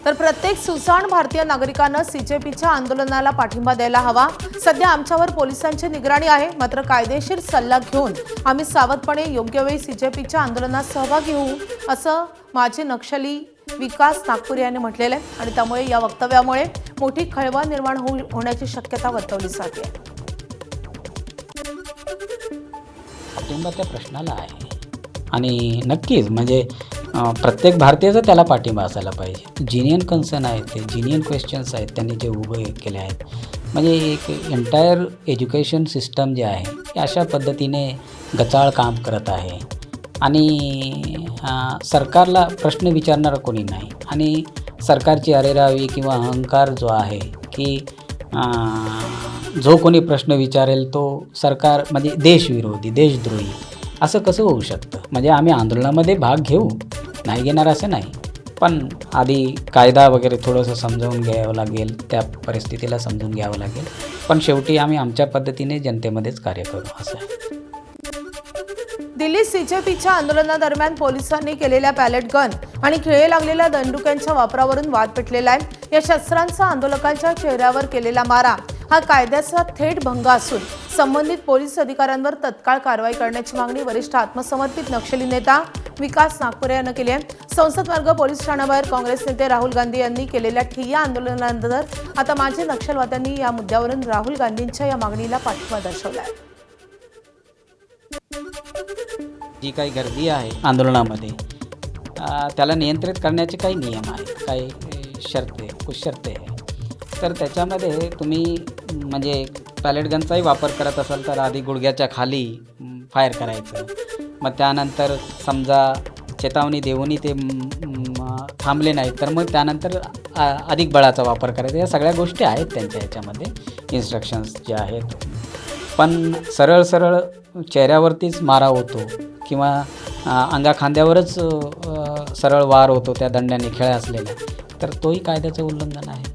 तर प्रत्येक सुजाण भारतीय नागरिकांना सीजेपीच्या आंदोलनाला पाठिंबा द्यायला हवा। सध्या आमच्यावर पोलिसांची निगराणी आहे, मात्र कायदेशीर सल्ला घेऊन आम्ही सावधपणे योग्य वेळी सीजेपीच्या आंदोलनात सहभागी होऊ, असं माजी नक्षली विकास नागपुरे यांनी म्हटलेलं आहे। आणि त्यामुळे या वक्तव्यामुळे मोठी खळबळ निर्माण होण्याची शक्यता वर्तवली जाते। पाठिंबा त्या प्रश्नाला आहे आणि नक्कीच म्हणजे प्रत्येक भारतीयाचा त्याला पाठिंबा असायला पाहिजे। जिनियन कन्सर्न आहेत, ते जिनियन क्वेश्चन्स आहेत त्यांनी जे उभे केले आहेत। म्हणजे एक एंटायर एज्युकेशन सिस्टम जे आहे ते अशा पद्धतीने गचाळ काम करत आहे आणि सरकारला प्रश्न विचारणारा कोणी नाही आणि सरकारची अरेरावी किंवा अहंकार जो आहे की जो कोणी प्रश्न विचारेल तो सरकार म्हणजे देशविरोधी, देशद्रोही असं कसं होऊ शकतं। म्हणजे आम्ही आंदोलनामध्ये भाग घेऊ, नाही घेणार असं नाही, पण आधी कायदा वगैरे थोडंसं समजावून घ्यावं लागेल, त्या परिस्थितीला समजून घ्यावं लागेल, पण शेवटी आम्ही आमच्या पद्धतीने जनतेमध्येच कार्य करू असं आहे। दिल्लीत सीजेपीच्या आंदोलनादरम्यान पोलिसांनी केलेल्या पॅलेट गन आणि खिळे लागलेल्या दंडुक्यांच्या वापरावरून वाद पेटलेला आहे। या शस्त्रांचा आंदोलकांच्या चेहऱ्यावर केलेला मारा हा कायद्याचा थेट भंग असून संबंधित पोलीस अधिकाऱ्यांवर तत्काळ कारवाई करण्याची मागणी वरिष्ठ आत्मसमर्पित नक्षली नेता विकास नागपुरे यांनी केली आहे। संसद मार्ग पोलीस ठाण्याबाहेर काँग्रेस नेते राहुल गांधी यांनी केलेल्या ठिय्या आंदोलनानंतर आता माजी नक्षलवाद्यांनी या मुद्द्यावरून राहुल गांधींच्या या मागणीला पाठिंबा दर्शवला आहे। जी काही गर्दी आहे आंदोलनामध्ये त्याला नियंत्रित करण्याचे काही नियम आहेत, काही कुछ शर्ते आहे। तर त्याच्यामध्ये तुम्ही म्हणजे पॅलेट गनचाही वापर करत असाल तर आधी गुडघ्याच्या खाली फायर करायचं, मग त्यानंतर समजा चेतावणी देऊनही ते थांबले नाहीत तर मग त्यानंतर अधिक बळाचा वापर करायचा। या सगळ्या गोष्टी आहेत त्यांच्या ह्याच्यामध्ये इन्स्ट्रक्शन्स जे आहेत, पण सरळ सरळ चेहऱ्यावरतीच मारा होतो किंवा अंगाखांद्यावरच सरळ वार होतो त्या दंड्याने खिळ्या असलेल्या, तर तोही कायद्याचं उल्लंघन आहे।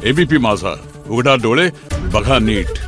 एबीपी माझा, उघडा डोळे बघा नीट।